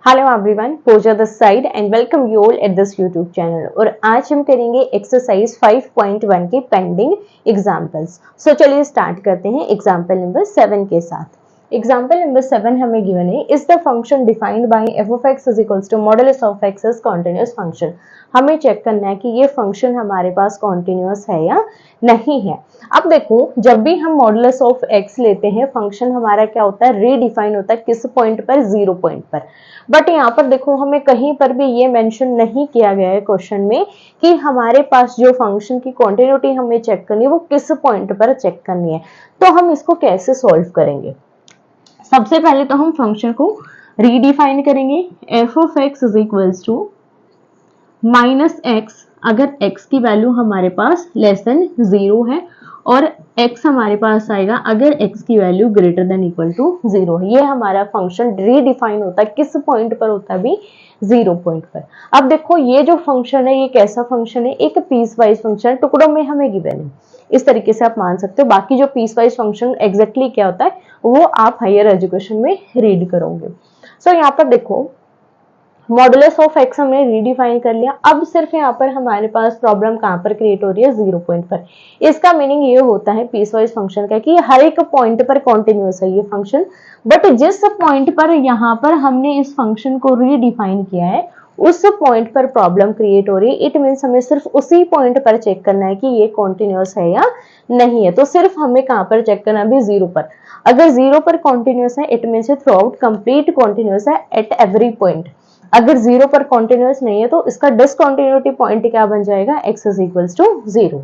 Hello everyone, Pooja this side and welcome you all at this YouTube channel. और आज हम करेंगे एक्सरसाइज 5.1 के पेंडिंग एग्जांपल्स। सो चलिए स्टार्ट करते हैं एग्जांपल नंबर 7 के साथ। एग्जांपल नंबर 7 हमें गिवन है, is the function defined by F of x is equals to modulus of x is continuous function. हमें चेक करना है कि ये फंक्शन हमारे पास कॉन्टिन्यूअस है या नहीं है। अब देखो, जब भी हम मॉडुलस ऑफ एक्स लेते हैं, फंक्शन हमारा क्या होता है, रीडिफाइन होता है। किस पॉइंट पर? 0 पॉइंट पर। बट यहाँ पर देखो, हमें कहीं पर भी ये मेंशन नहीं किया गया है क्वेश्चन में कि हमारे पास जो फंक्शन की कॉन्टिन्यूटी हमें चेक करनी है वो किस पॉइंट पर चेक करनी है। तो हम इसको कैसे सॉल्व करेंगे? सबसे पहले तो हम फंक्शन को रीडिफाइन करेंगे। F of x is equals to minus X, अगर x की वैल्यू हमारे पास लेस देन 0 है, और x हमारे पास आएगा अगर x की value greater than equal to 0 है। ये हमारा फंक्शन रीडिफाइन होता है। किस पॉइंट पर होता है भी? 0 पॉइंट पर। अब देखो, ये जो फंक्शन है ये कैसा फंक्शन है? एक पीस वाइज फंक्शन, टुकड़ों में हमें गिवन है। इस तरीके से आप मान सकते हो। बाकी जो पीस वाइज फंक्शन एग्जैक्टली क्या होता है वो आप हायर एजुकेशन में रीड करोगे। सो यहाँ पर देखो, मॉडुलस ऑफ एक्स हमने रीडिफाइन कर लिया। अब सिर्फ यहाँ पर हमारे पास प्रॉब्लम कहाँ पर क्रिएट हो रही है? 0 पॉइंट पर। इसका मीनिंग ये होता है पीस वाइज फंक्शन का कि हर एक पॉइंट पर कॉन्टिन्यूअस है ये फंक्शन। बट जिस पॉइंट पर यहाँ पर हमने इस फंक्शन को रीडिफाइन किया है उस पॉइंट पर प्रॉब्लम क्रिएट हो रही है। इट मीन्स हमें सिर्फ उसी पॉइंट पर चेक करना है कि ये कॉन्टिन्यूअस है या नहीं है। तो सिर्फ हमें कहाँ पर चेक करना है? अभी 0 पर। अगर 0 पर कॉन्टिन्यूअस है it means through out complete continuous है एट एवरी पॉइंट। अगर 0 पर कॉन्टिन्यूअस नहीं है तो इसका डिसकंटिन्यूटी पॉइंट क्या बन जाएगा? x is equals to 0।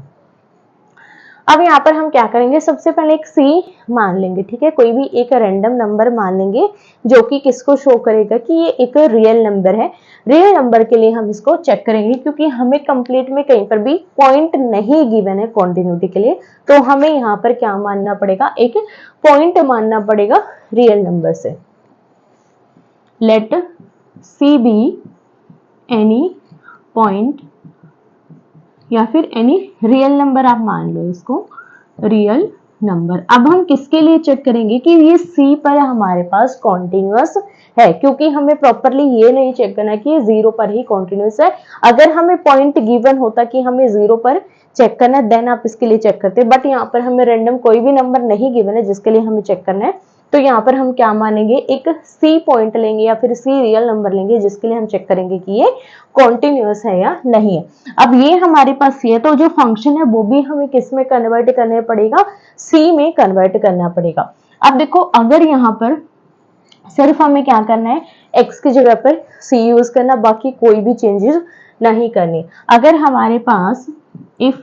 अब यहाँ पर हम क्या करेंगे? सबसे पहले एक c मान लेंगे, ठीक है। कोई भी एक रैंडम नंबर मान लेंगे जो कि किसको शो करेगा कि ये एक रियल नंबर है। रियल नंबर के लिए हम इसको चेक करेंगे क्योंकि हमें कंप्लीट में कहीं पर भी पॉइंट नहीं गिवन है कॉन्टिन्यूटी के लिए। तो हमें यहाँ पर क्या मानना पड़ेगा? एक पॉइंट मानना पड़ेगा रियल नंबर से। Let C be any point या फिर एनी रियल नंबर, आप मान लो इसको रियल नंबर। अब हम किसके लिए चेक करेंगे कि ये C पर हमारे पास कॉन्टिन्यूअस है, क्योंकि हमें प्रॉपरली ये नहीं चेक करना कि ये 0 पर ही कॉन्टिन्यूअस है। अगर हमें पॉइंट गिवन होता कि हमें 0 पर चेक करना है देन आप इसके लिए चेक करते, बट यहाँ पर हमें रैंडम कोई भी नंबर नहीं गिवन है जिसके लिए हमें चेक करना है। तो यहाँ पर हम क्या मानेंगे? एक C पॉइंट लेंगे या फिर C रियल नंबर लेंगे जिसके लिए हम चेक करेंगे कि ये कॉन्टिन्यूअस है या नहीं है। अब ये हमारे पास C है तो जो फंक्शन है वो भी हमें किस में कन्वर्ट करना पड़ेगा? C में कन्वर्ट करना पड़ेगा। अब देखो, अगर यहाँ पर सिर्फ हमें क्या करना है? x की जगह पर C यूज करना, बाकी कोई भी चेंजेस नहीं करनी। अगर हमारे पास इफ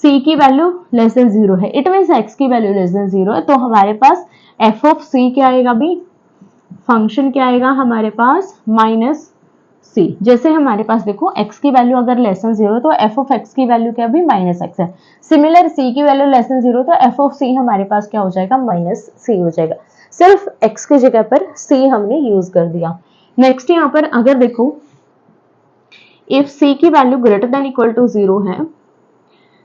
C की वैल्यू लेस देन 0 है, इट मीन्स x की वैल्यू लेस देन 0 है, तो हमारे पास f ऑफ C क्या आएगा भी? फंक्शन क्या आएगा हमारे पास? Minus C। जैसे हमारे पास देखो x की वैल्यू अगर लेस देन 0 तो f ऑफ x की वैल्यू क्या भी? माइनस x है। सिमिलर C की वैल्यू लेस देन 0 तो f ऑफ C हमारे पास क्या हो जाएगा? माइनस C हो जाएगा। सिर्फ x की जगह पर C हमने यूज कर दिया। नेक्स्ट यहाँ पर अगर देखो, इफ C की value greater than equal to 0 है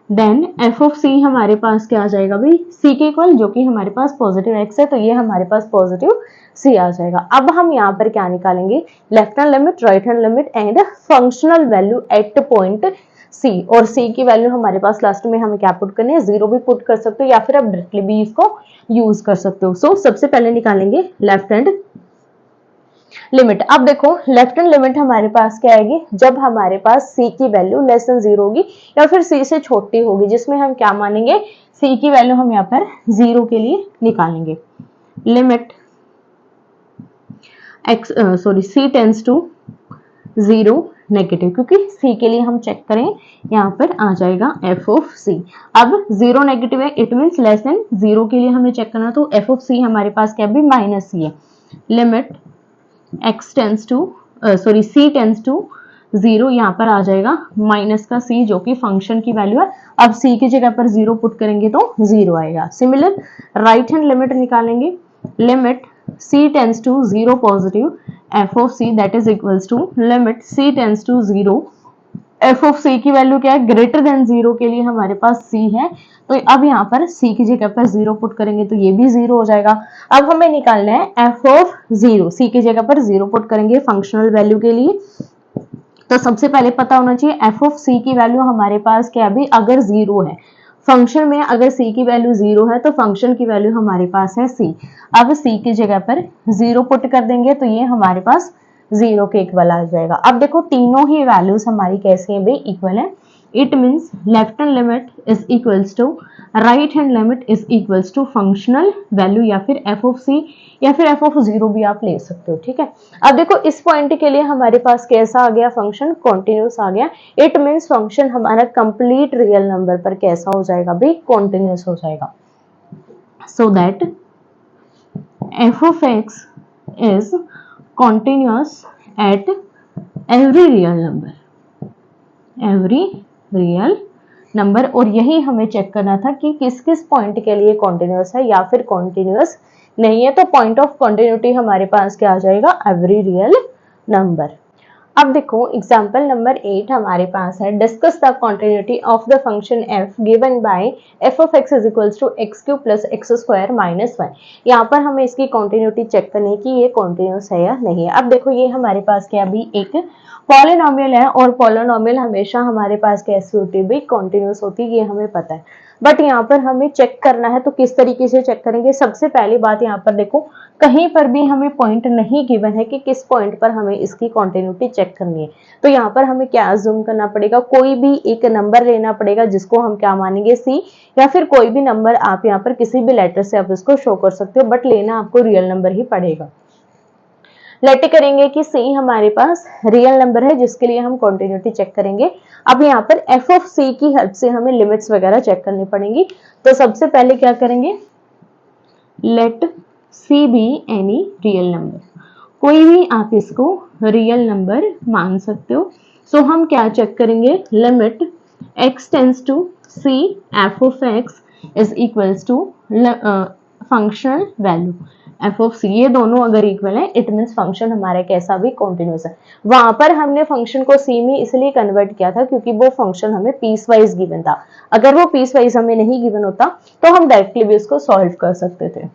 देन f ऑफ C हमारे पास क्या आ जाएगा भाई? C के इक्वल, जो कि हमारे पास पॉजिटिव x है तो ये हमारे पास पॉजिटिव C आ जाएगा। अब हम यहाँ पर क्या निकालेंगे? Left hand limit, right hand limit and functional value at point C। और C की वैल्यू हमारे पास लास्ट में हमें क्या पुट करनी है? 0 भी पुट कर सकते हो या फिर आप डायरेक्टली भी इसको यूज कर सकते हो। सो सबसे पहले निकालेंगे लेफ्ट हैंड लिमिट। अब देखो, लेफ्ट हैंड लिमिट हमारे पास क्या आएगी? जब हमारे पास C की वैल्यू लेस देन 0 होगी या फिर C से छोटी होगी, जिसमें हम क्या मानेंगे? C की वैल्यू हम यहाँ पर 0 के लिए निकालेंगे। Limit C tends to 0 negative, क्योंकि C के लिए हम चेक करें यहाँ पर आ जाएगा f ऑफ C। अब 0 नेगेटिव है, इट मीन्स लेस देन 0 के लिए हमें चेक करना, तो f ऑफ C हमारे पास क्या भी? माइनस C है। लिमिट C टेंड्स टू 0, यहाँ पर आ जाएगा माइनस का C जो कि फंक्शन की वैल्यू है। अब C की जगह पर 0 पुट करेंगे तो 0 आएगा। सिमिलर राइट हैंड लिमिट निकालेंगे। Limit C tends to 0 positive f of C that is equals to limit C tends to 0 F of C की वैल्यू क्या है, ग्रेटर देन जीरो के लिए हमारे पास सी है, तो अब यहाँ पर सी की जगह पर जीरो पुट करेंगे तो ये भी जीरो हो जाएगा। अब हमें निकालना है एफ ऑफ जीरो, सी की जगह पर जीरो पुट करेंगे फंक्शनल वैल्यू के लिए। तो सबसे पहले पता होना चाहिए एफ ऑफ सी की वैल्यू हमारे पास क्या भी, अगर जीरो है फंक्शन में, अगर सी की वैल्यू जीरो है तो फंक्शन की वैल्यू हमारे पास है सी। अब सी की जगह पर जीरो पुट कर देंगे तो ये हमारे पास जीरो के इक्वल आ जाएगा। अब देखो तीनों ही वैल्यूज हमारी कैसी है भाई, इक्वल है। It means left hand limit is equals to right hand limit is equals to functional value या फिर एफ ऑफ सी या फिर एफ ऑफ जीरो भी आप ले सकते हो, ठीक है। अब देखो इस पॉइंट के लिए हमारे पास कैसा आ गया, फंक्शन कॉन्टिन्यूस आ गया। इट मीन्स फंक्शन हमारा कंप्लीट रियल नंबर पर कैसा हो जाएगा भाई, कॉन्टिन्यूस हो जाएगा। So that F of x is continuous at every real number, every real number. और यही हमें चेक करना था कि किस किस पॉइंट के लिए कॉन्टिन्यूस है या फिर कॉन्टिन्यूस नहीं है। तो पॉइंट ऑफ कॉन्टिन्यूटी हमारे पास क्या आ जाएगा, एवरी रियल नंबर। अब देखो एग्जांपल नंबर 8 हमारे पास है, discuss the continuity of the function f given by f of x is equals to x cube plus x square minus 1। यहाँ पर हमें इसकी कॉन्टिन्यूटी चेक करनी है कि ये कॉन्टिन्यूस है या नहीं है। अब देखो ये हमारे पास क्या भी एक पॉलिनोमियल है और पॉलिनोमियल हमेशा हमारे पास कैसी होती है भाई, कॉन्टिन्यूस होती है, ये हमें पता है। बट यहाँ पर हमें चेक करना है तो किस तरीके से चेक करेंगे। सबसे पहली बात यहाँ पर देखो कहीं पर भी हमें पॉइंट नहीं गिवन है कि किस पॉइंट पर हमें इसकी कॉन्टिन्यूटी चेक करनी है। तो यहाँ पर हमें क्या अज्यूम करना पड़ेगा, कोई भी एक नंबर लेना पड़ेगा जिसको हम क्या मानेंगे सी, या फिर कोई भी नंबर आप यहाँ पर किसी भी लेटर से आप इसको शो कर सकते हो, बट लेना आपको रियल नंबर ही पड़ेगा। लेट करेंगे कि सी हमारे पास रियल नंबर है जिसके लिए हम कॉन्टिन्यूटी चेक करेंगे। अब यहाँ पर एफ ऑफ सी की हेल्प से हमें लिमिट्स वगैरह चेक करनी पड़ेंगी। तो सबसे पहले क्या करेंगे, let c be any real number, कोई भी आप इसको रियल नंबर मान सकते हो। सो हम क्या चेक करेंगे, limit x tends to c f of x is equals to functional value f of c, ये दोनों अगर इक्वल है इट मीन्स फंक्शन हमारा कैसा भी कॉन्टिन्यूस है। वहां पर हमने फंक्शन को सी में इसलिए कन्वर्ट किया था क्योंकि वो फंक्शन हमें पीस वाइज गिवन था। अगर वो पीस वाइज हमें नहीं गिवन होता तो हम डायरेक्टली भी उसको सॉल्व कर सकते थे।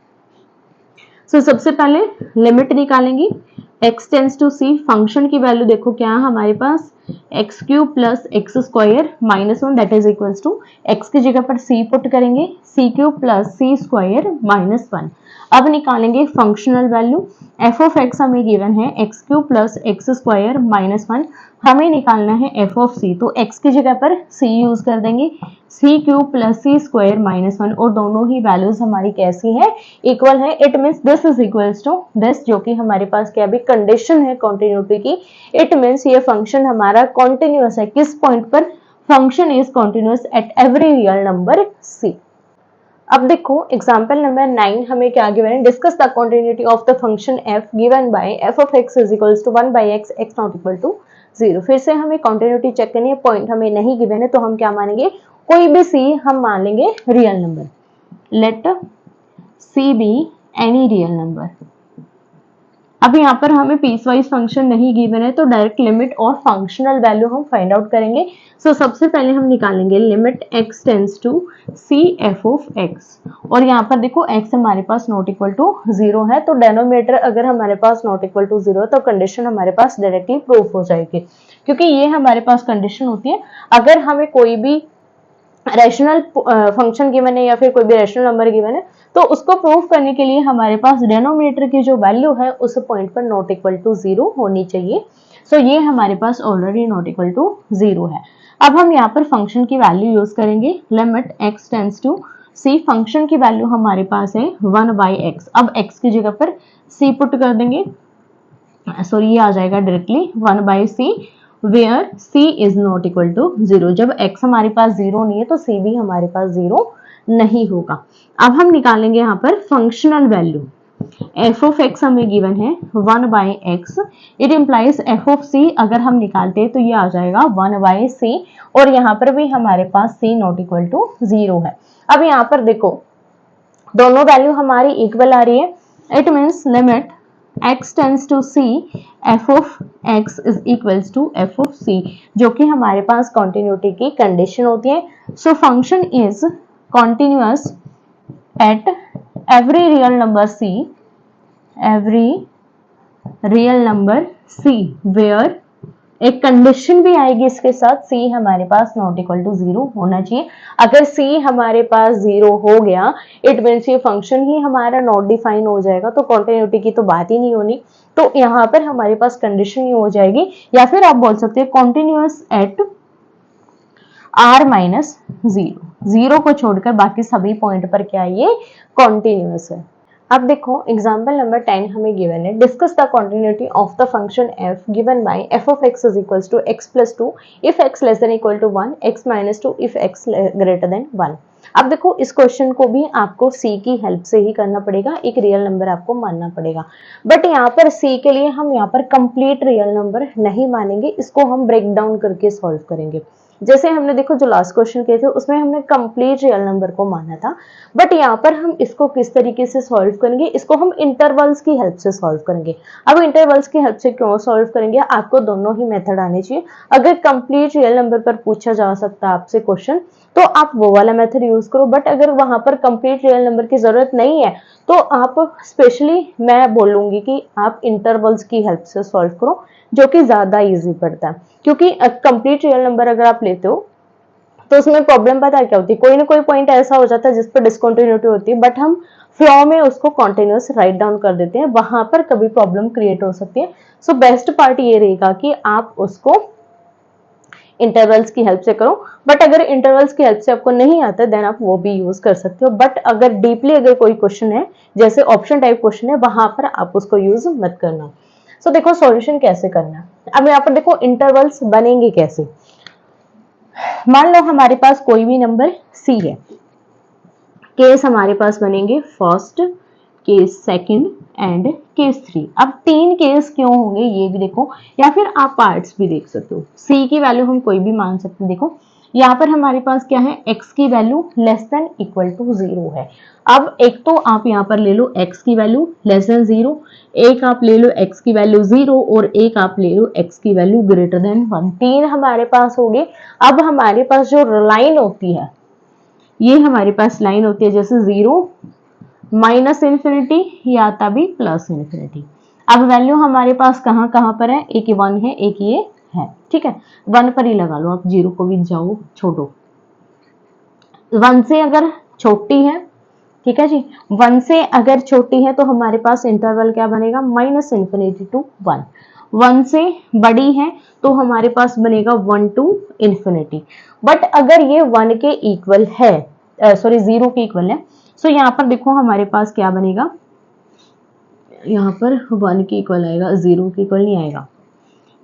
सो सबसे पहले लिमिट निकालेंगे, x tends to c, function की वैल्यू देखो क्या है हमारे पास, x cube plus x square minus 1 that is equals to x की जगह पर c पुट करेंगे, c cube plus c square minus 1। अब निकालेंगे functional value, f of x हमें गिवन है x cube plus x square minus 1, हमें निकालना है एफ ऑफ सी, तो एक्स की जगह पर c यूज कर देंगे, सी cube plus c square minus 1, और दोनों ही वैल्यूज हमारी कैसी है, इक्वल है। It means this is equals to this, जो कि हमारे पास क्या भी कंडीशन है कॉन्टिन्यूटी की। इट मीन्स ये फंक्शन हमारा कॉन्टिन्यूस है, किस पॉइंट पर, function is continuous at every real number c. अब देखो एग्जांपल नंबर 9 हमें क्या गिवन है, discuss the continuity of the function f given by f of x is equals to 1 by x x not equal to 0। फिर से हमें continuity check करनी है, पॉइंट हमें नहीं गिवन है तो हम क्या मानेंगे, कोई भी c हम मान लेंगे real number. Let c be any real number. अब यहाँ पर हमें पीस वाइज फंक्शन नहीं गिवन है तो डायरेक्ट लिमिट और फंक्शनल वैल्यू हम फाइंड आउट करेंगे। सो सबसे पहले हम निकालेंगे limit x tends to c f of x, और यहाँ पर देखो x हमारे पास नॉट इक्वल टू 0 है, तो डेनोमिनेटर अगर हमारे पास नॉट इक्वल टू 0 है तो कंडीशन हमारे पास डायरेक्टली प्रूफ हो जाएगी, क्योंकि ये हमारे पास कंडीशन होती है अगर हमें कोई भी रैशनल फंक्शन गिवन है या फिर कोई भी रैशनल नंबर गिवन है तो उसको प्रूफ करने के लिए हमारे पास डेनोमिनेटर की जो वैल्यू है उस पॉइंट पर नॉट इक्वल टू 0 होनी चाहिए। सो ये हमारे पास ऑलरेडी नॉट इक्वल टू 0 है। अब हम यहाँ पर फंक्शन की वैल्यू यूज करेंगे, limit x tends to c, function की वैल्यू हमारे पास है 1 बाई एक्स। अब x की जगह पर c पुट कर देंगे, सॉरी ये आ जाएगा directly 1 by c where c is not equal to 0। जब x हमारे पास 0 नहीं है तो c भी हमारे पास 0 नहीं होगा। अब हम निकालेंगे यहाँ पर functional value, f of x हमें गिवन है 1 by x, it implies f of c अगर हम निकालते हैं तो ये आ जाएगा 1 बाई c, और यहाँ पर भी हमारे पास c नॉट इक्वल टू 0 है। अब यहाँ पर देखो दोनों वैल्यू हमारी इक्वल आ रही है, it means limit x tends to c, f of x is equals to f of c, जो कि हमारे पास कॉन्टिन्यूटी की कंडीशन होती है। So function is continuous at every real number c, every real number c, where एक condition भी आएगी इसके साथ, c हमारे पास नॉट इक्वल टू 0 होना चाहिए। अगर c हमारे पास 0 हो गया, इट मीन्स ये फंक्शन ही हमारा नॉट डिफाइन हो जाएगा, तो कॉन्टिन्यूटी की तो बात ही नहीं होनी। तो यहाँ पर हमारे पास कंडीशन ही हो जाएगी, या फिर आप बोल सकते हैं कॉन्टिन्यूअस एट r माइनस 0 को छोड़कर बाकी सभी पॉइंट पर क्या ये कॉन्टिन्यूअस है। अब देखो एग्जाम्पल नंबर 10 हमें गिवन है, discuss the continuity of the function f given by f of x is equals to x plus 2 if x less than equal to 1, x minus 2 if x greater than 1। अब देखो इस question को भी आपको c की help से ही करना पड़ेगा, एक रियल नंबर आपको मानना पड़ेगा। बट यहाँ पर c के लिए हम यहाँ पर कंप्लीट रियल नंबर नहीं मानेंगे, इसको हम ब्रेक डाउन करके सॉल्व करेंगे। जैसे हमने देखो जो लास्ट क्वेश्चन किए थे उसमें हमने कंप्लीट रियल नंबर को माना था, बट यहाँ पर हम इसको किस तरीके से सॉल्व करेंगे, इसको हम इंटरवल्स की हेल्प से सॉल्व करेंगे। अब इंटरवल्स की हेल्प से क्यों सॉल्व करेंगे, आपको दोनों ही मेथड आने चाहिए। अगर कंप्लीट रियल नंबर पर पूछा जा सकता है आपसे क्वेश्चन, तो आप वो वाला मेथड यूज करो, बट अगर वहां पर कंप्लीट रियल नंबर की जरूरत नहीं है तो आप स्पेशली मैं बोलूंगी कि आप इंटरवल्स की हेल्प से सॉल्व करो, जो कि ज्यादा इजी पड़ता है। क्योंकि कंप्लीट रियल नंबर अगर आप लेते हो तो उसमें प्रॉब्लम पता है क्या होती है, कोई ना कोई पॉइंट ऐसा हो जाता है जिस पर डिसकंटिन्यूटी होती है, बट हम फ्लो में उसको कॉन्टिन्यूअस राइट डाउन कर देते हैं, वहां पर कभी प्रॉब्लम क्रिएट हो सकती है। सो बेस्ट पार्ट ये रहेगा कि आप उसको इंटरवल्स की हेल्प से करो, बट अगर इंटरवल्स की हेल्प से आपको नहीं आता देन आप वो भी यूज कर सकते हो। बट अगर डीपली अगर कोई क्वेश्चन है, जैसे ऑप्शन टाइप क्वेश्चन है, वहां पर आप उसको यूज मत करना। सो देखो सॉल्यूशन कैसे करना है। अब यहाँ पर देखो इंटरवल्स बनेंगे कैसे। मान लो हमारे पास कोई भी नंबर c है, केस हमारे पास बनेंगे first, case second and case 3। अब 3 केस क्यों होंगे ये भी देखो, या फिर आप पार्ट्स भी देख सकते हो। c की वैल्यू हम कोई भी मान सकते हैं। देखो यहाँ पर हमारे पास क्या है, x की value less than equal to 0 है। अब एक तो आप यहाँ पर ले लो x की वैल्यू लेस देन 0, एक आप ले लो x की वैल्यू 0 और एक आप ले लो x की वैल्यू ग्रेटर देन 1। 3 हमारे पास हो गए। अब हमारे पास जो लाइन होती है, ये हमारे पास लाइन होती है जैसे 0 माइनस इन्फिनिटी या तभी प्लस इन्फिनिटी। अब वैल्यू हमारे पास कहाँ कहाँ पर है, एक 1 है एक ये है, ठीक है। 1 पर ही लगा लो आप, 0 को भी जाओ छोड़ो। 1 से अगर छोटी है, ठीक है जी, 1 से अगर छोटी है तो हमारे पास इंटरवल क्या बनेगा, माइनस इन्फिनिटी टू 1। 1 से बड़ी है तो हमारे पास बनेगा 1 टू इन्फिनिटी। बट अगर ये 1 के इक्वल है, सॉरी 0 के इक्वल है, सो यहाँ पर देखो हमारे पास क्या बनेगा, यहाँ पर 1 के इक्वल आएगा, 0 के इक्वल नहीं आएगा।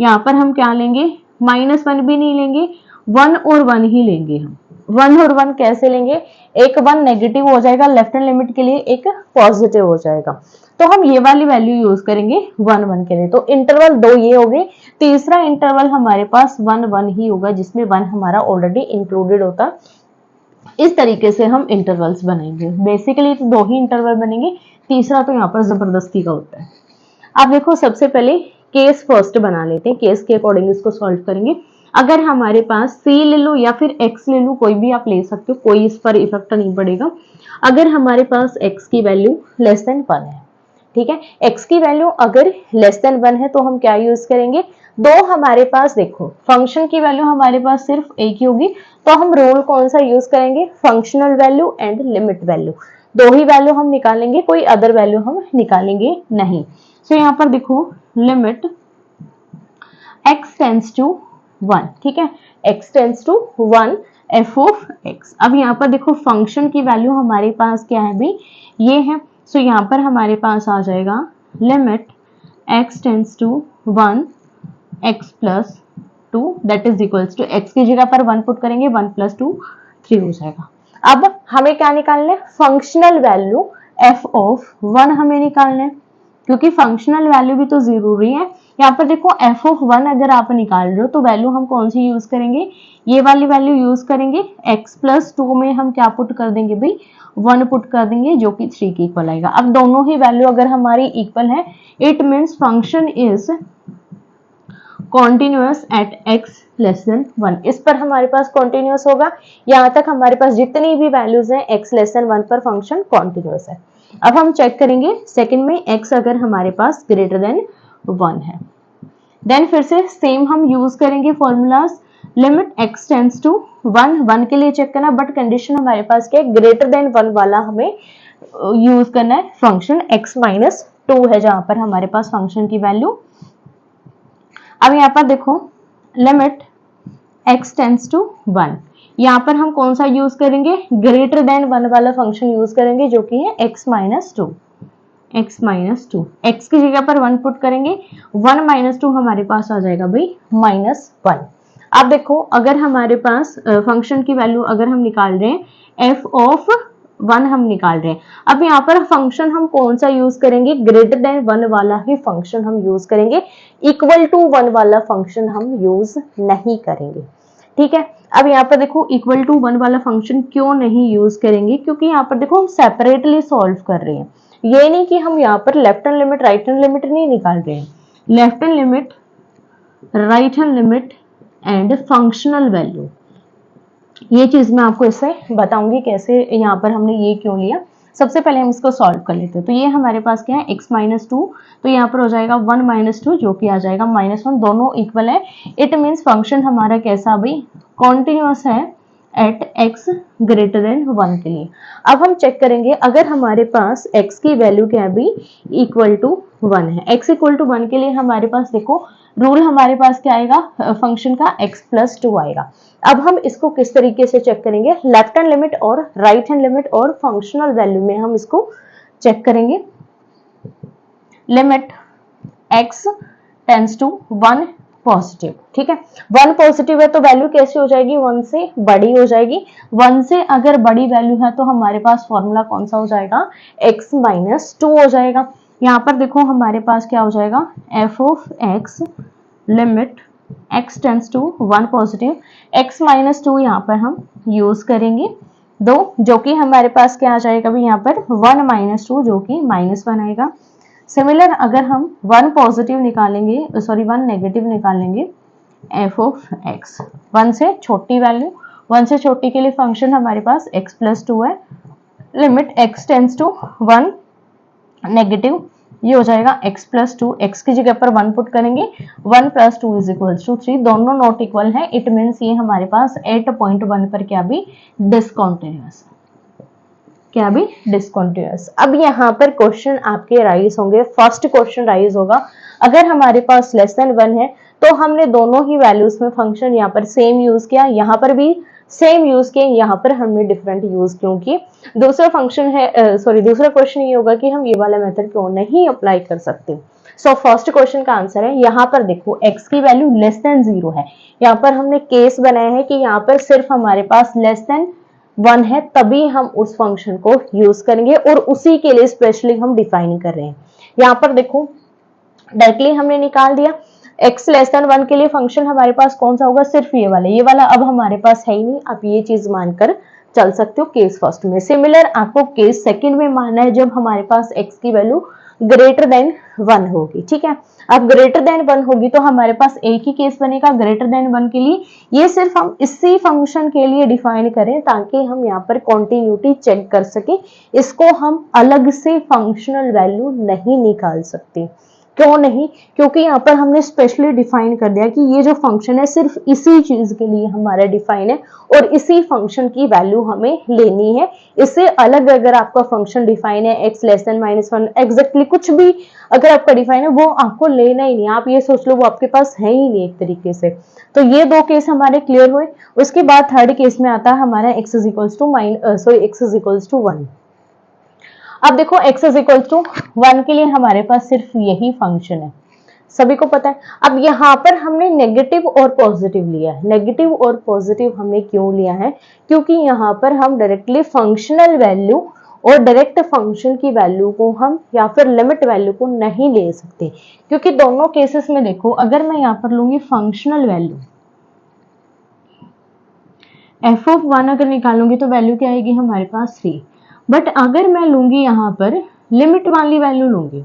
यहाँ पर हम क्या लेंगे, -1 भी नहीं लेंगे, 1 और 1 ही लेंगे हम। 1 और 1 कैसे लेंगे, एक 1 नेगेटिव हो जाएगा लेफ्ट हैंड लिमिट के लिए, एक पॉजिटिव हो जाएगा, तो हम ये वाली वैल्यू यूज करेंगे 1 1 के लिए। तो इंटरवल 2 ये हो गए, तीसरा इंटरवल हमारे पास 1 1 ही होगा जिसमें 1 हमारा ऑलरेडी इंक्लूडेड होता। इस तरीके से हम इंटरवल्स बनाएंगे। बेसिकली तो 2 ही इंटरवल बनेंगे, तीसरा तो यहाँ पर जबरदस्ती का होता है। अब देखो सबसे पहले केस फर्स्ट बना लेते हैं, केस के अकॉर्डिंग इसको सॉल्व करेंगे। अगर हमारे पास c ले लो या फिर x ले लो, कोई भी आप ले सकते हो, कोई इस पर इफेक्ट नहीं पड़ेगा। अगर हमारे पास x की वैल्यू लेस देन 1 है, ठीक है, x की वैल्यू अगर लेस देन 1 है तो हम क्या यूज करेंगे, दो हमारे पास देखो फंक्शन की वैल्यू हमारे पास सिर्फ एक ही होगी, तो हम रूल कौन सा यूज करेंगे, functional value and limit value. दो ही वैल्यू हम निकालेंगे, कोई अदर वैल्यू हम निकालेंगे नहीं। सो यहाँ पर देखो लिमिट x टेंस टू 1, ठीक है, x tends to 1 f of x। अब यहाँ पर देखो फंक्शन की वैल्यू हमारे पास क्या है भी, ये है। सो यहाँ पर हमारे पास आ जाएगा limit x tends to 1 x plus 2 that is equals to, x की जगह पर 1 पुट करेंगे, 1 प्लस 2 3 हो जाएगा। अब हमें क्या निकालना है, फंक्शनल वैल्यू f ऑफ 1 हमें निकालना है, क्योंकि फंक्शनल वैल्यू भी तो जरूरी है। यहाँ पर देखो एफ ऑफ 1 अगर आप निकाल रहे हो तो वैल्यू हम कौन सी यूज करेंगे, ये वाली वैल्यू यूज करेंगे। x प्लस 2 में हम क्या पुट कर देंगे भाई, 1 पुट कर देंगे जो कि 3 के इक्वल आएगा। अब दोनों ही वैल्यू अगर हमारी इक्वल है, it means function is continuous at x less than 1। इस पर हमारे पास कॉन्टिन्यूअस होगा, यहाँ तक हमारे पास जितनी भी वैल्यूज हैं x लेस देन 1 पर फंक्शन कॉन्टिन्यूअस है। अब हम चेक करेंगे सेकंड में x अगर हमारे पास ग्रेटर देन 1 है, देन फिर से सेम हम यूज करेंगे formulas. Limit x tends to 1 के लिए चेक करना, बट कंडीशन हमारे पास क्या है, ग्रेटर देन 1 वाला हमें यूज करना है। फंक्शन x माइनस 2 है जहां पर हमारे पास फंक्शन की वैल्यू। अब यहाँ पर देखो लिमिट x टेंड्स टू 1, यहाँ पर हम कौन सा यूज करेंगे, ग्रेटर देन 1 वाला फंक्शन यूज करेंगे जो कि है x minus 2। x minus 2, x की जगह पर 1 पुट करेंगे, 1 माइनस 2 हमारे पास आ जाएगा भाई माइनस 1। अब देखो अगर हमारे पास फंक्शन की वैल्यू अगर हम निकाल रहे हैं f ऑफ 1 हम निकाल रहे हैं, अब यहाँ पर फंक्शन हम कौन सा यूज करेंगे, ग्रेटर देन 1 वाला ही फंक्शन हम यूज करेंगे, इक्वल टू 1 वाला फंक्शन हम यूज नहीं करेंगे। ठीक है, अब यहाँ पर देखो इक्वल टू 1 वाला फंक्शन क्यों नहीं यूज करेंगे, क्योंकि यहाँ पर देखो हम सेपरेटली सॉल्व कर रहे हैं। ये नहीं कि हम यहाँ पर left hand limit right hand limit नहीं निकाल रहे हैं, left hand limit right hand limit and functional value, ये चीज मैं आपको इससे बताऊंगी कैसे यहाँ पर हमने ये क्यों लिया। सबसे पहले हम इसको सॉल्व कर लेते हैं। तो ये हमारे पास क्या है x माइनस 2, तो यहाँ पर हो जाएगा 1 माइनस 2 जो कि आ जाएगा माइनस 1, दोनों इक्वल है। इट मीन्स फंक्शन हमारा कैसा भाई, कॉन्टिन्यूअस है एट x ग्रेटर देन 1 के लिए। अब हम चेक करेंगे अगर हमारे पास x की वैल्यू क्या है भाई, इक्वल टू 1 है, x इक्वल टू 1 के लिए हमारे पास देखो रूल हमारे पास क्या आएगा, फंक्शन का x प्लस 2 आएगा। अब हम इसको किस तरीके से चेक करेंगे, लेफ्ट हैंड लिमिट और राइट हैंड लिमिट और फंक्शनल वैल्यू में हम इसको चेक करेंगे। Limit x tends to 1 positive, ठीक है, 1 पॉजिटिव है तो वैल्यू कैसे हो जाएगी, 1 से बड़ी हो जाएगी। 1 से अगर बड़ी वैल्यू है तो हमारे पास फॉर्मूला कौन सा हो जाएगा, x माइनस 2 हो जाएगा। यहाँ पर देखो हमारे पास क्या हो जाएगा, f of x limit x tends to 1 positive, x minus 2 यहाँ पर हम यूज करेंगे दो, जो कि हमारे पास क्या आ जाएगा भी यहाँ पर 1 माइनस 2 जो कि माइनस 1 आएगा। सिमिलर अगर हम 1 पॉजिटिव निकालेंगे, सॉरी 1 नेगेटिव निकालेंगे, f ऑफ x 1 से छोटी वैल्यू, 1 से छोटी के लिए फंक्शन हमारे पास x प्लस 2 है। Limit x tends to 1 negative, ये हो जाएगा x प्लस 2, x की जगह पर 1 पुट करेंगे, 1 प्लस 2 इज इक्वल टू 3, दोनों नॉट इक्वल है। इट मीन्स ये हमारे पास 8.1 पर क्या भी डिसकंटिन्यूअस, क्या भी डिसकंटिन्यूअस। अब यहाँ पर क्वेश्चन आपके राइज होंगे, फर्स्ट क्वेश्चन राइज होगा अगर हमारे पास लेस देन 1 है तो हमने दोनों ही वैल्यूज में फंक्शन यहाँ पर सेम यूज किया, यहाँ पर भी सेम यूज किए, यहाँ पर हमने डिफरेंट यूज क्यों किए। दूसरा फंक्शन है सॉरी दूसरा क्वेश्चन ये होगा कि हम ये वाला मेथड क्यों नहीं अप्लाई कर सकते। सो फर्स्ट क्वेश्चन का आंसर है, यहाँ पर देखो x की वैल्यू लेस देन 0 है, यहाँ पर हमने केस बनाया है कि यहाँ पर सिर्फ हमारे पास लेस देन 1 है तभी हम उस फंक्शन को यूज करेंगे और उसी के लिए स्पेशली हम डिफाइन कर रहे हैं। यहाँ पर देखो डायरेक्टली हमने निकाल दिया, x लेस देन 1 के लिए फंक्शन हमारे पास कौन सा होगा, सिर्फ ये वाला अब हमारे पास है ही नहीं। आप ये चीज मानकर चल सकते हो केस फर्स्ट में। सिमिलर आपको केस सेकंड में मानना है जब हमारे पास x की वैल्यू ग्रेटर देन 1 होगी, ठीक है। अब ग्रेटर देन 1 होगी तो हमारे पास एक ही केस बनेगा ग्रेटर देन 1 के लिए, ये सिर्फ हम इसी फंक्शन के लिए डिफाइन करें ताकि हम यहाँ पर कॉन्टिन्यूटी चेक कर सके, इसको हम अलग से फंक्शनल वैल्यू नहीं निकाल सकते। क्यों नहीं, क्योंकि यहाँ पर हमने स्पेशली डिफाइन कर दिया कि ये जो फंक्शन है सिर्फ इसी चीज के लिए हमारा डिफाइन है और इसी फंक्शन की वैल्यू हमें लेनी है। इससे अलग अगर आपका फंक्शन डिफाइन है x लेस देन -1 एग्जैक्टली कुछ भी अगर आपका डिफाइन है वो आपको लेना ही नहीं, आप ये सोच लो वो आपके पास है ही नहीं एक तरीके से। तो ये दो केस हमारे क्लियर हुए। उसके बाद थर्ड केस में आता है हमारा x इज इक्वल्स टू 1। अब देखो x इज इक्वल टू 1 के लिए हमारे पास सिर्फ यही फंक्शन है, सभी को पता है। अब यहाँ पर हमने नेगेटिव और पॉजिटिव लिया है। नेगेटिव और पॉजिटिव हमने क्यों लिया है, क्योंकि यहाँ पर हम डायरेक्टली फंक्शनल वैल्यू और डायरेक्ट फंक्शन की वैल्यू को हम या फिर लिमिट वैल्यू को नहीं ले सकते, क्योंकि दोनों केसेस में देखो, अगर मैं यहाँ पर लूंगी फंक्शनल वैल्यू एफ ऑफ 1 अगर निकालूंगी तो वैल्यू क्या आएगी हमारे पास 3। बट अगर मैं लूंगी यहाँ पर लिमिट वाली वैल्यू लूंगी,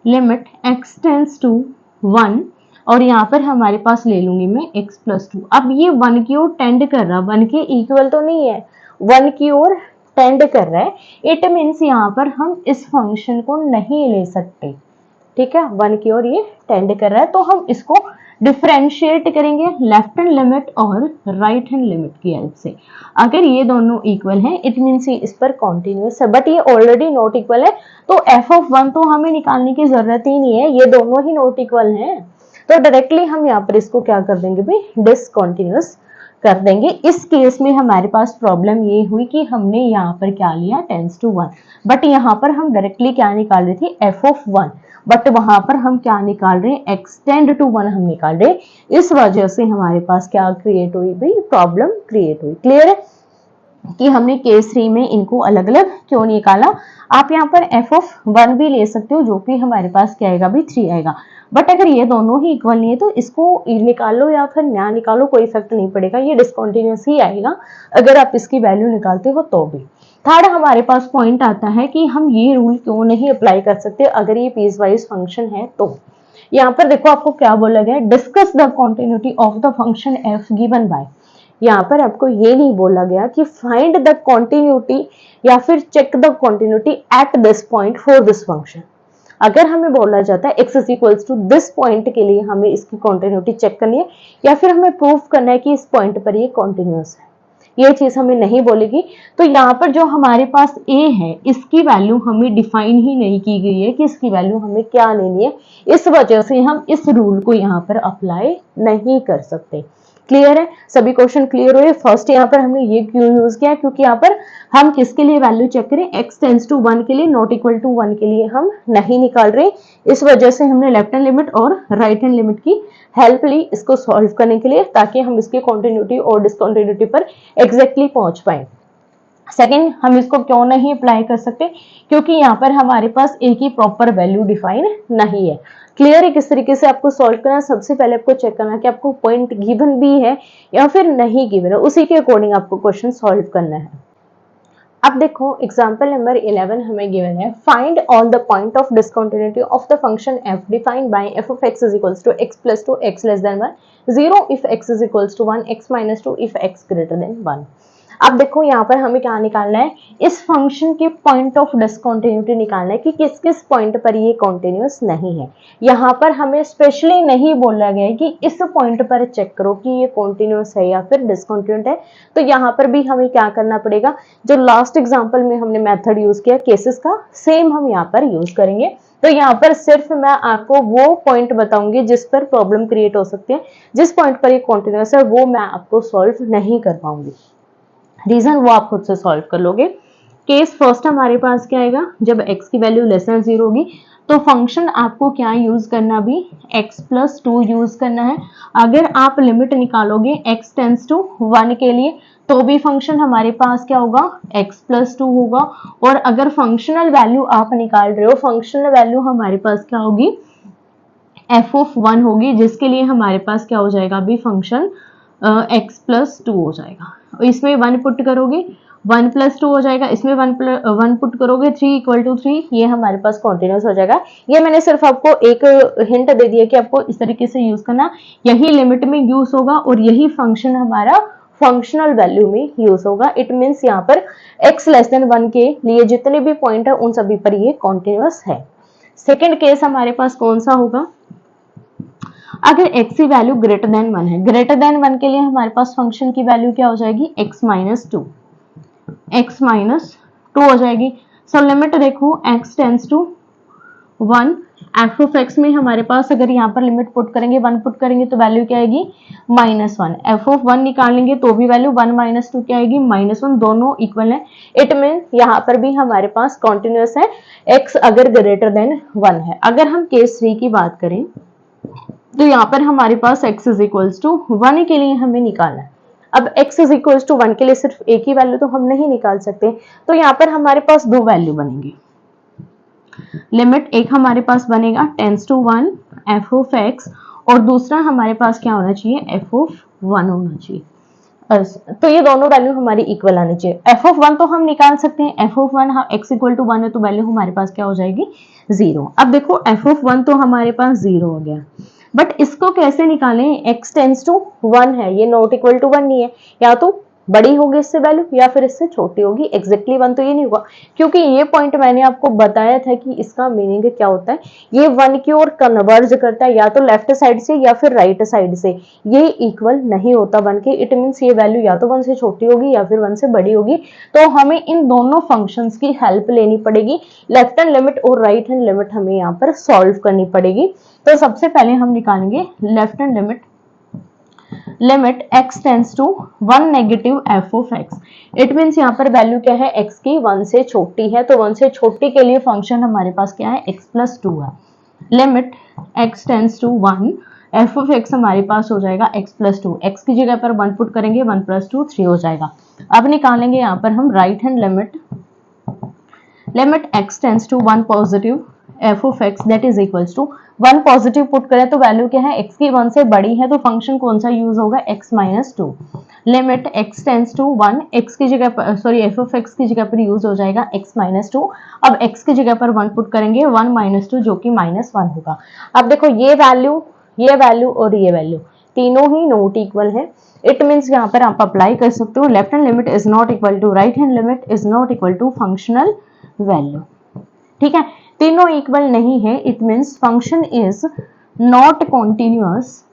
लिमिट x टेंड्स टू 1, और यहाँ पर हमारे पास ले लूंगी मैं x प्लस 2। अब ये 1 की ओर टेंड कर रहा, 1 के इक्वल तो नहीं है, 1 की ओर टेंड कर रहा है। इट मीन्स यहाँ पर हम इस फंक्शन को नहीं ले सकते, ठीक है, 1 की ओर ये टेंड कर रहा है, तो हम इसको डिफरेंशिएट करेंगे लेफ्ट हैंड लिमिट और राइट हैंड लिमिट की हेल्प से। अगर ये दोनों इक्वल हैं, इट मीन्स ये इस पर कॉन्टिन्यूअस है, बट ये ऑलरेडी नॉट इक्वल है, तो एफ ऑफ 1 तो हमें निकालने की जरूरत ही नहीं है, ये दोनों ही नॉट इक्वल हैं, तो डायरेक्टली हम यहाँ पर इसको क्या कर देंगे भाई, डिसकॉन्टिन्यूअस कर देंगे। इस केस में हमारे पास प्रॉब्लम ये हुई कि हमने यहाँ पर क्या लिया, टेंस टू 1, बट यहाँ पर हम डायरेक्टली क्या निकाल रहे थे, एफ ऑफ 1, बट वहां पर हम क्या निकाल रहे हैं, एक्सटेंड टू 1 हम निकाल रहे हैं। इस वजह से हमारे पास क्या क्रिएट हुई भाई, प्रॉब्लम क्रिएट हुई। क्लियर है कि हमने केस 3 में इनको अलग अलग क्यों निकाला। आप यहाँ पर एफ ऑफ 1 भी ले सकते हो, जो कि हमारे पास क्या आएगा भी 3 आएगा, बट अगर ये दोनों ही इक्वल नहीं है तो इसको निकालो या फिर ना निकालो, कोई इफेक्ट नहीं पड़ेगा, ये डिसकंटिन्यूअस ही आएगा अगर आप इसकी वैल्यू निकालते हो तो भी। थर्ड हमारे पास पॉइंट आता है कि हम ये रूल क्यों नहीं अप्लाई कर सकते अगर ये पीस वाइज फंक्शन है तो। यहाँ पर देखो आपको क्या बोला गया, discuss the continuity of the function F given by. यहाँ पर आपको ये नहीं बोला गया कि फाइंड द कॉन्टिन्यूटी या फिर check the continuity at this point for this function. अगर हमें बोला जाता है x is equals to this point के लिए हमें इसकी कॉन्टिन्यूटी चेक करनी है, या फिर हमें प्रूव करना है कि इस पॉइंट पर ये कॉन्टिन्यूअस है, ये चीज हमें नहीं बोलेगी। तो यहाँ पर जो हमारे पास a है, इसकी वैल्यू हमें डिफाइन ही नहीं की गई है कि इसकी वैल्यू हमें क्या लेनी है, इस वजह से हम इस रूल को यहाँ पर अप्लाई नहीं कर सकते। क्लियर है, सभी क्वेश्चन क्लियर हुए। फर्स्ट यहाँ पर हमने ये क्यों यूज किया, क्योंकि यहाँ पर हम किसके लिए वैल्यू चेक करें, x टेंड्स टू 1 के लिए, नॉट इक्वल टू 1 के लिए हम नहीं निकाल रहे। इस वजह से हमने लेफ्ट हैंड लिमिट और राइट हैंड लिमिट की हेल्प ली इसको सॉल्व करने के लिए, ताकि हम इसकी कॉन्टिन्यूटी और डिसकॉन्टिन्यूटी पर एग्जैक्टली पहुंच पाए। सेकेंड, हम इसको क्यों नहीं अप्लाई कर सकते, क्योंकि यहाँ पर हमारे पास a की प्रॉपर वैल्यू डिफाइन नहीं है। क्लियर है किस तरीके से आपको सॉल्व करना है। सबसे पहले आपको चेक करना है कि आपको पॉइंट गिवन भी है या फिर नहीं गिवन है, उसी के अकॉर्डिंग आपको क्वेश्चन सॉल्व करना है। अब देखो एग्जांपल नंबर 11 हमें गिवन है, find all the point of discontinuity of the function f defined by f of x is equals to x plus 2 x less than 1, 0 if x is equals to 1, x minus 2 if x greater than 1। अब देखो यहाँ पर हमें क्या निकालना है, इस function के पॉइंट ऑफ डिसकंटिन्यूटी निकालना है कि किस किस पॉइंट पर ये कॉन्टिन्यूअस नहीं है। यहाँ पर हमें स्पेशली नहीं बोला गया है कि इस पॉइंट पर चेक करो कि ये कॉन्टिन्यूअस है या फिर डिसकंटिन्यूट है। तो यहाँ पर भी हमें क्या करना पड़ेगा, जो लास्ट एग्जाम्पल में हमने मेथड यूज किया केसेस का, सेम हम यहाँ पर यूज करेंगे। तो यहाँ पर सिर्फ मैं आपको वो पॉइंट बताऊंगी जिस पर प्रॉब्लम क्रिएट हो सकती है, जिस पॉइंट पर ये कॉन्टिन्यूअस है वो मैं आपको सॉल्व नहीं कर पाऊंगी। रीजन वो आप खुद से सॉल्व कर लोगे। केस फर्स्ट हमारे पास क्या आएगा, जब x की वैल्यू लेस देन 0 होगी तो फंक्शन आपको क्या यूज करना भी, x प्लस 2 यूज करना है। अगर आप लिमिट निकालोगे x टेंड्स टू 1 के लिए तो भी फंक्शन हमारे पास क्या होगा, x प्लस 2 होगा। और अगर फंक्शनल वैल्यू आप निकाल रहे हो, फंक्शनल वैल्यू हमारे पास क्या होगी, f ऑफ 1 होगी, जिसके लिए हमारे पास क्या हो जाएगा अभी फंक्शन x प्लस 2 हो जाएगा। इसमें 1 पुट करोगे 1 प्लस 2 हो जाएगा, इसमें 1 पुट करोगे 3 इक्वल टू 3, ये हमारे पास कॉन्टिन्यूअस हो जाएगा। ये मैंने सिर्फ आपको एक हिंट दे दिया कि आपको इस तरीके से यूज करना, यही लिमिट में यूज होगा और यही फंक्शन हमारा फंक्शनल वैल्यू में यूज होगा। इट मीन्स यहाँ पर x लेस देन 1 के लिए जितने भी पॉइंट है उन सभी पर ये कॉन्टिन्यूअस है। सेकेंड केस हमारे पास कौन सा होगा, अगर x की वैल्यू ग्रेटर देन 1 है, ग्रेटर देन 1 के लिए हमारे पास फंक्शन की वैल्यू क्या हो जाएगी, x माइनस 2 हो जाएगी। सो लिमिट देखो x tends to 1, f of x में हमारे पास अगर यहाँ पर लिमिट पुट करेंगे 1 पुट करेंगे तो वैल्यू क्या आएगी -1, f ऑफ 1 निकालेंगे तो भी वैल्यू 1 माइनस 2 क्या आएगी -1, दोनों इक्वल है। इट मीन यहाँ पर भी हमारे पास कॉन्टिन्यूअस है x अगर ग्रेटर देन 1 है। अगर हम केस 3 की बात करें तो यहाँ पर हमारे पास x इज इक्वल्स टू 1 के लिए हमें निकालना है। अब x इज इक्वल टू 1 के लिए सिर्फ एक ही वैल्यू तो हम नहीं निकाल सकते, तो यहाँ पर हमारे पास दो वैल्यू बनेंगी। लिमिट एक हमारे पास बनेगा tends to 1 f of x, और दूसरा हमारे पास क्या होना चाहिए, एफ ऑफ 1 होना चाहिए। तो ये दोनों वैल्यू हमारी इक्वल आनी चाहिए। एफ ऑफ 1 तो हम निकाल सकते हैं, f of 1 x equal to 1 है तो वैल्यू हमारे पास क्या हो जाएगी, 0। अब देखो एफ ऑफ 1 तो हमारे पास 0 हो गया, बट इसको कैसे निकालें, x टेंस टू 1 है, ये नॉट इक्वल टू 1 नहीं है, या तो बड़ी होगी इससे वैल्यू या फिर इससे छोटी होगी, एग्जैक्टली 1 तो ये नहीं होगा, क्योंकि ये पॉइंट मैंने आपको बताया था कि इसका मीनिंग क्या होता है, ये 1 की ओर कन्वर्ज करता है, या तो लेफ्ट साइड से या फिर राइट साइड से, ये इक्वल नहीं होता 1 के। इट मीन्स ये वैल्यू या तो 1 से छोटी होगी या फिर 1 से बड़ी होगी, तो हमें इन दोनों फंक्शंस की हेल्प लेनी पड़ेगी, लेफ्ट हैंड लिमिट और राइट हैंड लिमिट हमें यहाँ पर सॉल्व करनी पड़ेगी। तो सबसे पहले हम निकालेंगे left hand limit, limit x tends to 1 negative f of x। It means यहाँ पर वैल्यू क्या है, x की 1 से छोटी है, तो 1 से छोटी के लिए फंक्शन हमारे पास क्या है, x प्लस 2 है। Limit x tends to 1 f of x हमारे पास हो जाएगा x प्लस 2, x की जगह पर 1 पुट करेंगे, 1 प्लस 2 3 हो जाएगा। अब निकालेंगे यहाँ पर हम right hand limit, limit x tends to 1 positive f of x that is equals to 1 positive put करें तो वैल्यू क्या है, x की 1 से बड़ी है, तो फंक्शन कौन सा यूज होगा, x minus 2। Limit x tends to 1 x की जगह पर सॉरी f ऑफ x की जगह पर यूज हो जाएगा x माइनस 2। अब x की जगह पर 1 पुट करेंगे, 1 माइनस 2 जो कि माइनस 1 होगा। अब देखो ये वैल्यू और ये वैल्यू तीनों ही नॉट इक्वल है। इट मीन्स यहाँ पर आप अप्लाई कर सकते हो, left hand limit is not equal to right hand limit is not equal to functional value. ठीक है, तीनों इक्वल नहीं है, it means function is not continuous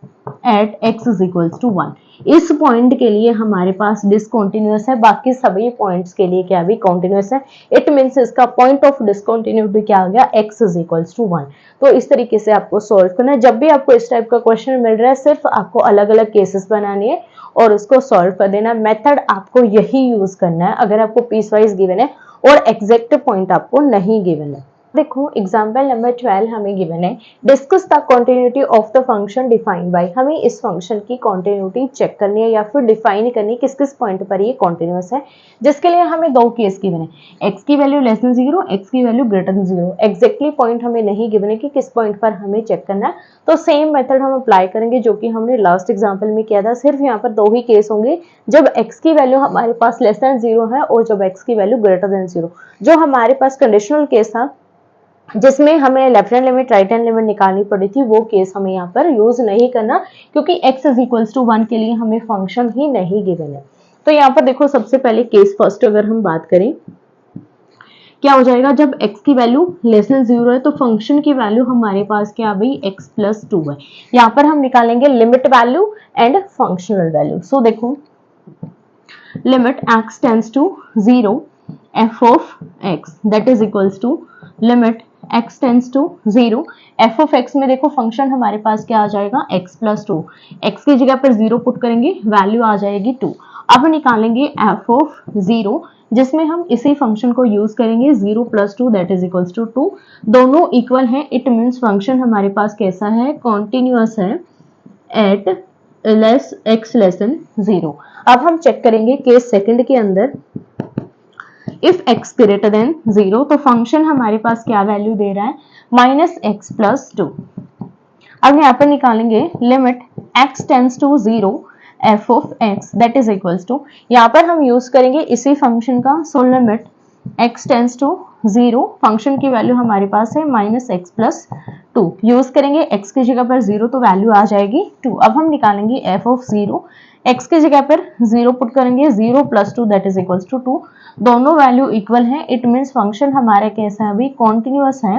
at x is equals to 1। इस पॉइंट के लिए हमारे पास डिसकॉन्टिन्यूअस है, बाकी सभी पॉइंट्स के लिए क्या भी कॉन्टिन्यूअस है। इट मीन्स इसका पॉइंट ऑफ डिसकॉन्टिन्यूटी क्या आ गया, x इज इक्वल्स टू 1। तो इस तरीके से आपको सॉल्व करना है। जब भी आपको इस टाइप का क्वेश्चन मिल रहा है, सिर्फ आपको अलग अलग केसेस बनाने हैं और उसको सॉल्व कर देना। मेथड आपको यही यूज करना है अगर आपको पीस वाइज गिवन है और एग्जैक्ट पॉइंट आपको नहीं गिवन है। देखो एग्जाम्पल नंबर 12 हमें गिवन है, discuss the continuity of the function defined bye. हमें इस फंक्शन की कॉन्टिन्यूटी चेक करनी है या फिर डिफाइन करनी है, किस किस पॉइंट पर ये कॉन्टिन्यूअस है, जिसके लिए हमें दो केस गिवन है, x की वैल्यू लेस देन 0, x की value greater than 0। Exactly point हमें नहीं गिवन है कि किस पॉइंट पर हमें चेक करना है, तो सेम मेथड हम अप्लाई करेंगे जो कि हमने लास्ट एग्जाम्पल में किया था। सिर्फ यहाँ पर दो ही केस होंगे, जब x की वैल्यू हमारे पास लेस देन 0 है और जब x की वैल्यू ग्रेटर देन 0। जो हमारे पास कंडीशनल केस था जिसमें हमें left hand limit right hand limit निकालनी पड़ी थी, वो केस हमें यहाँ पर यूज नहीं करना, क्योंकि x इज इक्वल्स टू 1 के लिए हमें फंक्शन ही नहीं गिवन है। तो यहाँ पर देखो सबसे पहले केस फर्स्ट अगर हम बात करें, क्या हो जाएगा, जब x की वैल्यू लेस देन 0 है तो फंक्शन की वैल्यू हमारे पास क्या आ गई, x प्लस 2 है। यहाँ पर हम निकालेंगे limit value and functional value. So देखो limit x tends to 0 f of x that is equals to limit x tends to 0 f of x में देखो फंक्शन हमारे पास क्या आ जाएगा, x प्लस 2। x की जगह पर 0 पुट करेंगे, वैल्यू आ जाएगी 2। अब निकालेंगे f ऑफ 0 जिसमें हम इसी फंक्शन को यूज करेंगे, 0 plus 2 that is equals to 2। दोनों इक्वल हैं, इट मीन्स फंक्शन हमारे पास कैसा है, कॉन्टिन्यूअस है एट x लेस देन 0। अब हम चेक करेंगे केस सेकंड के अंदर, इफ x ग्रेटर देन 0 तो फंक्शन हमारे पास क्या वैल्यू दे रहा है, माइनस एक्स प्लस 2। अब यहाँ पर निकालेंगे limit x tends to 0 f of x that is equals to, यहाँ पर हम यूज करेंगे इसी फंक्शन का। So limit x tends to 0 function की वैल्यू हमारे पास है माइनस एक्स प्लस 2, यूज करेंगे x की जगह पर 0 तो वैल्यू आ जाएगी 2। अब हम निकालेंगे f ऑफ 0, x की जगह पर 0 पुट करेंगे, 0 plus 2 that is equals to 2। दोनों वैल्यू इक्वल हैं, इट मीन्स फंक्शन हमारा कैसा है, अभी कॉन्टिन्यूअस है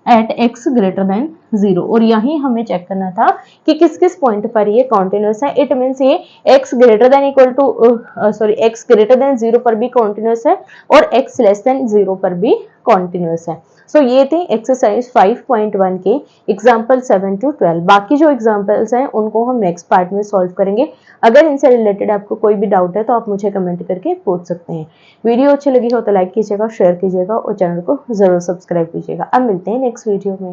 एट x ग्रेटर देन 0। और यही हमें चेक करना था कि किस किस पॉइंट पर ये कॉन्टिन्यूअस है। इट मीन्स ये x greater than equal to x greater than 0 पर भी कॉन्टिन्यूअस है और x लेस देन 0 पर भी कॉन्टिन्यूअस है। सो ये थे एक्सरसाइज 5.1 के एग्जाम्पल 7 to 12। बाकी जो एग्जाम्पल्स हैं उनको हम नेक्स्ट पार्ट में सॉल्व करेंगे। अगर इनसे रिलेटेड आपको कोई भी डाउट है तो आप मुझे कमेंट करके पूछ सकते हैं। वीडियो अच्छी लगी हो तो लाइक कीजिएगा, शेयर कीजिएगा और चैनल को जरूर सब्सक्राइब कीजिएगा। अब मिलते हैं नेक्स्ट वीडियो में।